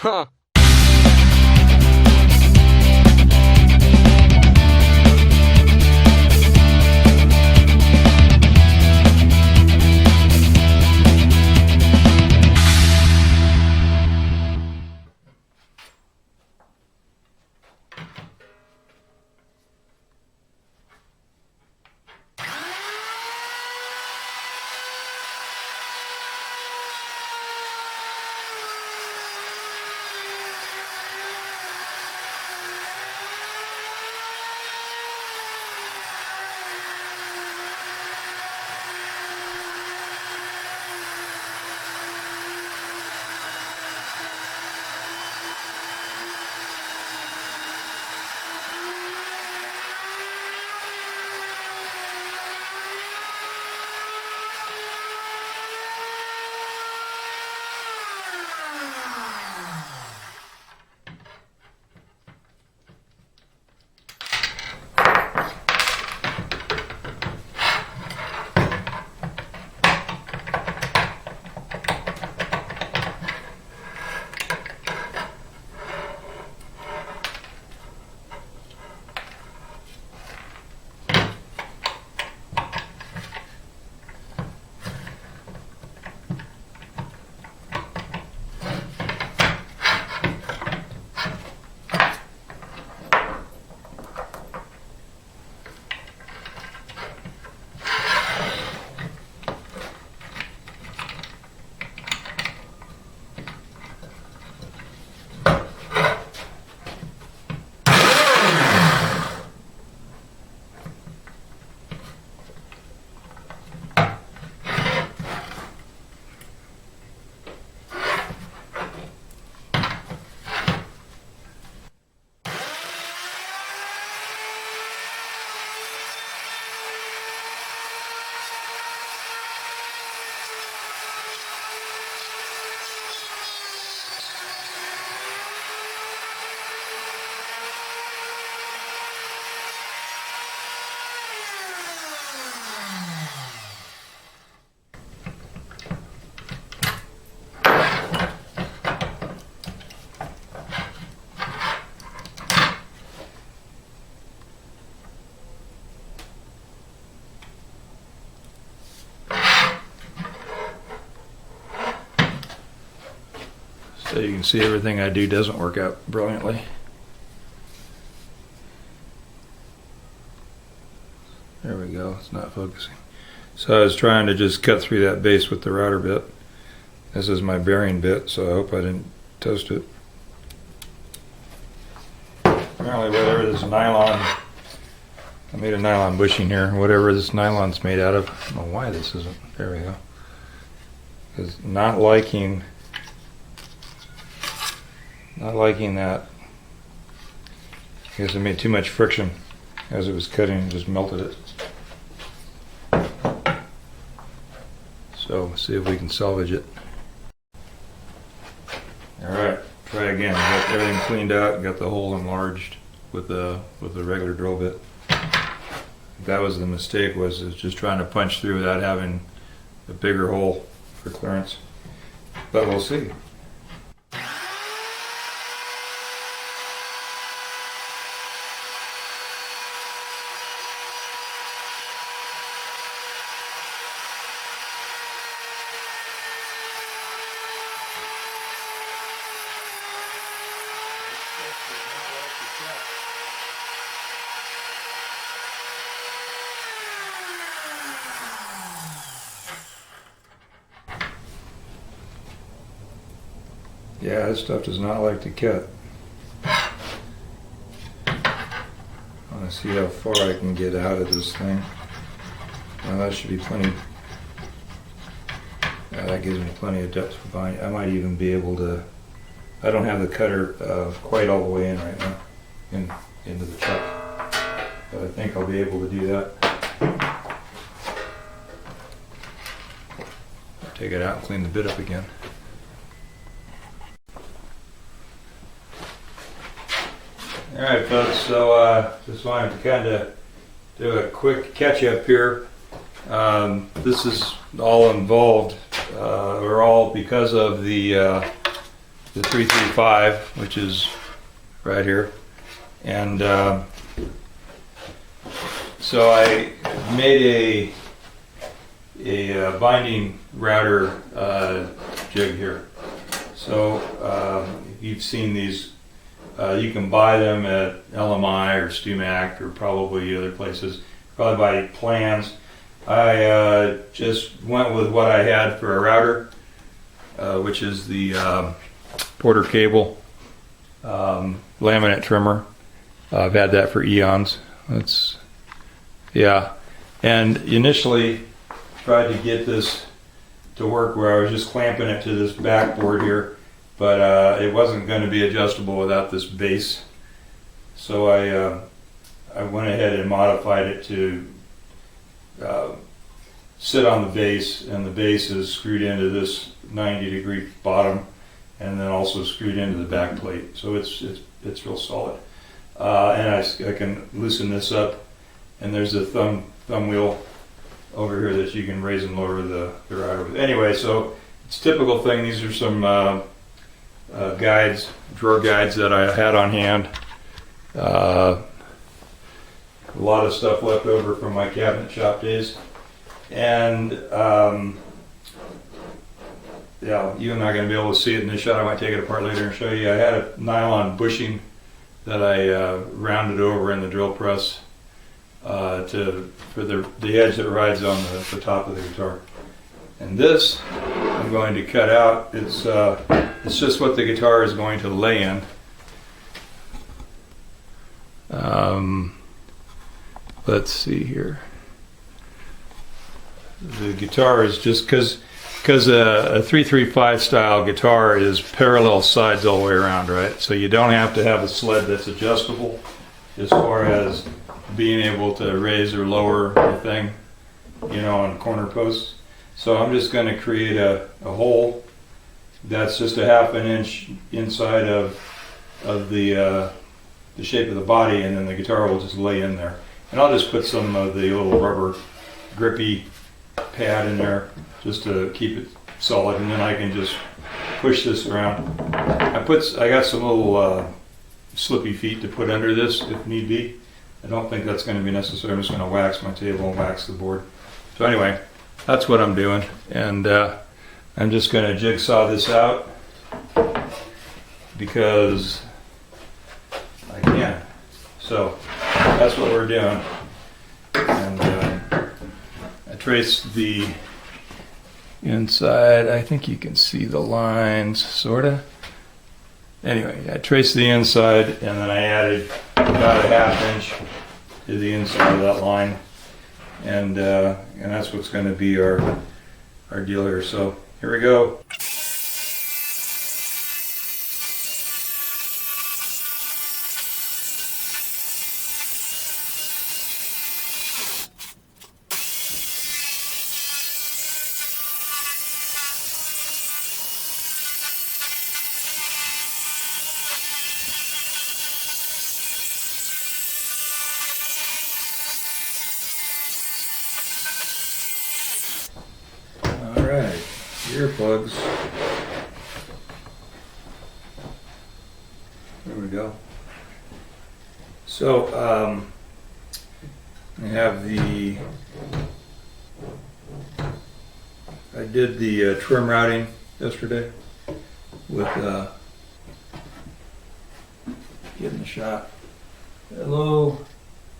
Huh. So you can see everything I do doesn't work out brilliantly. There we go, it's not focusing. So I was trying to just cut through that base with the router bit. This is my bearing bit, so I hope I didn't toast it. Apparently whatever this nylon, I made a nylon bushing here, whatever this nylon's made out of, I don't know why this isn't, there we go. Is not liking that. I guess it made too much friction as it was cutting and just melted it. So see if we can salvage it. Alright, try again. Got everything cleaned out, got the hole enlarged with the regular drill bit. That was the mistake, was just trying to punch through without having a bigger hole for clearance. But we'll see. Yeah, this stuff does not like to cut. I want to see how far I can get out of this thing. Well, that should be plenty. That gives me plenty of depth for binding. I might even be able to. I don't have the cutter quite all the way in right now, into the chuck, but I think I'll be able to do that. Take it out and clean the bit up again. Alright folks, so just wanted to kind of do a quick catch up here. This is all involved, or all because of the the 335, which is right here. And so I made a binding router jig here. So if you've seen these, you can buy them at LMI or StuMac or probably other places. Probably buy plans. I just went with what I had for a router, which is the Porter cable laminate trimmer. I've had that for eons. Yeah. And initially tried to get this to work where I was just clamping it to this backboard here, but it wasn't going to be adjustable without this base. So I went ahead and modified it to sit on the base, and the base is screwed into this 90-degree bottom, and then also screwed into the back plate. So it's real solid. And I can loosen this up, and there's a thumb wheel over here that you can raise and lower the router with. Anyway, so it's a typical thing. These are some guides, drawer guides that I had on hand. A lot of stuff left over from my cabinet shop days. And yeah, you're not going to be able to see it in this shot. I might take it apart later and show you. I had a nylon bushing that I rounded over in the drill press for the edge that rides on the top of the guitar. And this I'm going to cut out. It's just what the guitar is going to lay in. Let's see here. The guitar is just because a 335 style guitar is parallel sides all the way around, right? So you don't have to have a sled that's adjustable as far as being able to raise or lower the thing, you know, on corner posts. So I'm just going to create a hole that's just a 1/2 inch inside of the shape of the body, and then the guitar will just lay in there. And I'll just put some of the little rubber grippy pad in there just to keep it solid, and then I can just push this around. I got some little slippy feet to put under this if need be. I don't think that's going to be necessary. I'm just going to wax my table and wax the board. So anyway, that's what I'm doing, and I'm just going to jigsaw this out because I can. So that's what we're doing. And I traced the inside. I think you can see the lines, sorta. Anyway, I traced the inside, and then I added about a 1/2 inch to the inside of that line, and that's what's going to be our deal here. So here we go. Alright, earplugs. There we go. So, I have I did the trim routing yesterday with getting the shot. Hello.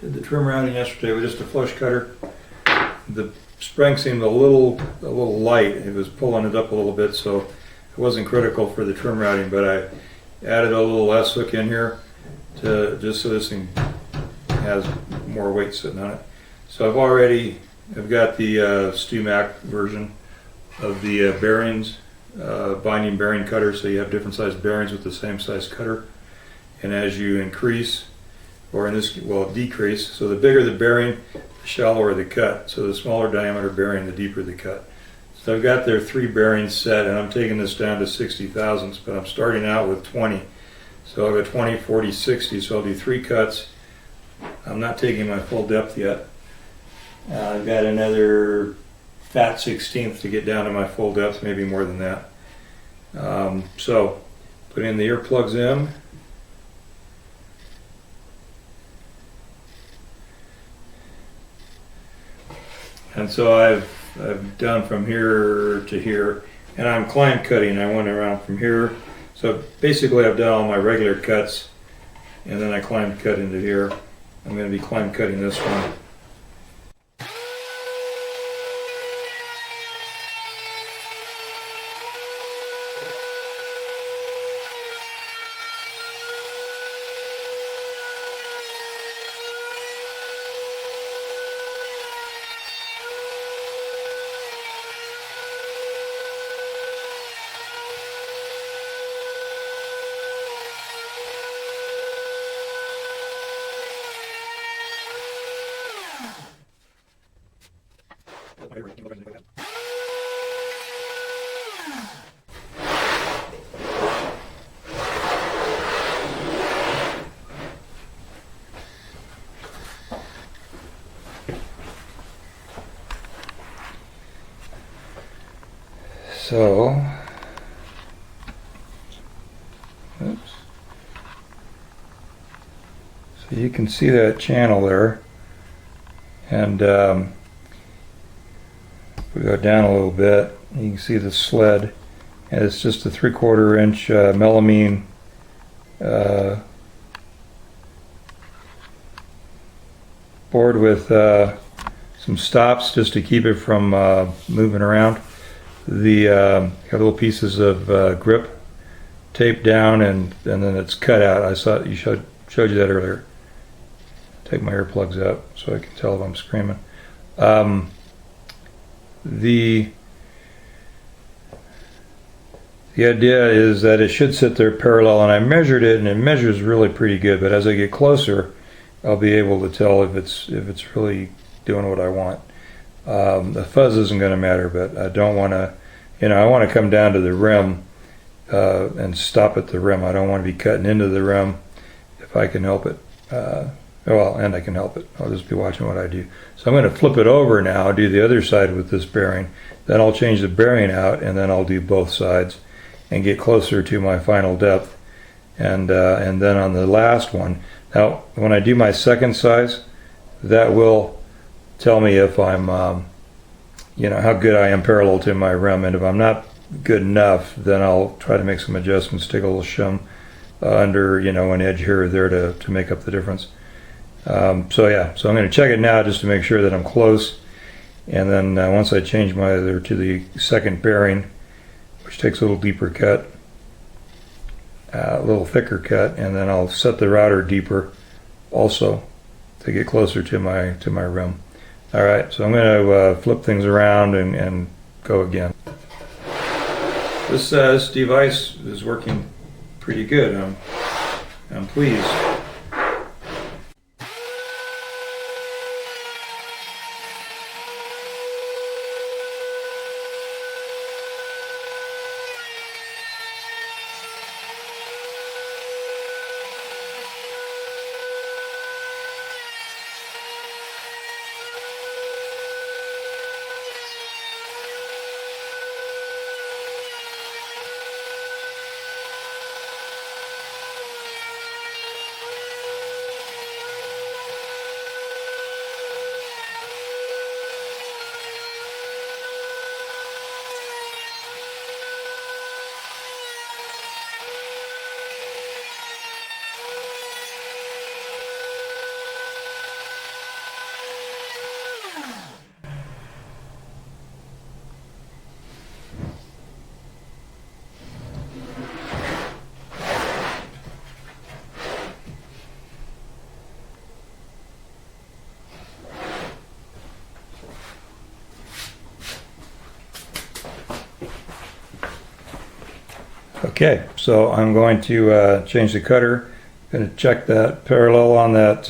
Did the trim routing yesterday with just a flush cutter. The spring seemed a little light. It was pulling it up a little bit, so it wasn't critical for the trim routing, but I added a little S hook in here to just so this thing has more weight sitting on it. So I've got the StuMac version of the bearings, binding bearing cutter, so you have different size bearings with the same size cutter. And as you increase, or in this, well, decrease, so the bigger the bearing, the shallower the cut. So the smaller diameter bearing, the deeper the cut. So I've got their 3 bearings set, and I'm taking this down to 60 thousandths, but I'm starting out with 20. So I'll go 20, 40, 60, so I'll do 3 cuts. I'm not taking my full depth yet. I've got another fat 16th to get down to my full depth, maybe more than that. So Putting the earplugs in. And so I've done from here to here, and I'm climb cutting. I went around from here. So basically I've done all my regular cuts, and then I climb cut into here. I'm going to be climb cutting this one. So, oops. So you can see that channel there, and if we go down a little bit, you can see the sled, and it's just a 3/4 inch melamine board with some stops just to keep it from moving around. The got little pieces of grip taped down, and then it's cut out. I saw you showed you that earlier. Take my earplugs out so I can tell if I'm screaming. The idea is that it should sit there parallel, and I measured it, and it measures really pretty good. But as I get closer, I'll be able to tell if it's really doing what I want. The fuzz isn't going to matter, but I don't want to, I want to come down to the rim and stop at the rim. I don't want to be cutting into the rim if I can help it. And I can help it. I'll just be watching what I do. So I'm going to flip it over now, do the other side with this bearing. Then I'll change the bearing out, and then I'll do both sides and get closer to my final depth. And then on the last one, now when I do my second size, that will tell me if I'm, how good I am parallel to my rim. And if I'm not good enough, then I'll try to make some adjustments, take a little shim under, an edge here or there to make up the difference. So I'm going to check it now just to make sure that I'm close. And then once I change my other to the second bearing, which takes a little deeper cut, a little thicker cut, and then I'll set the router deeper also to get closer to my rim. All right, so I'm going to flip things around and go again. This device is working pretty good. I'm pleased. Okay, so I'm going to change the cutter. I'm going to check that parallel on that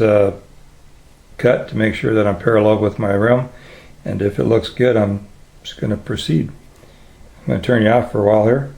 cut to make sure that I'm parallel with my rim. And if it looks good, I'm just going to proceed. I'm going to turn you off for a while here.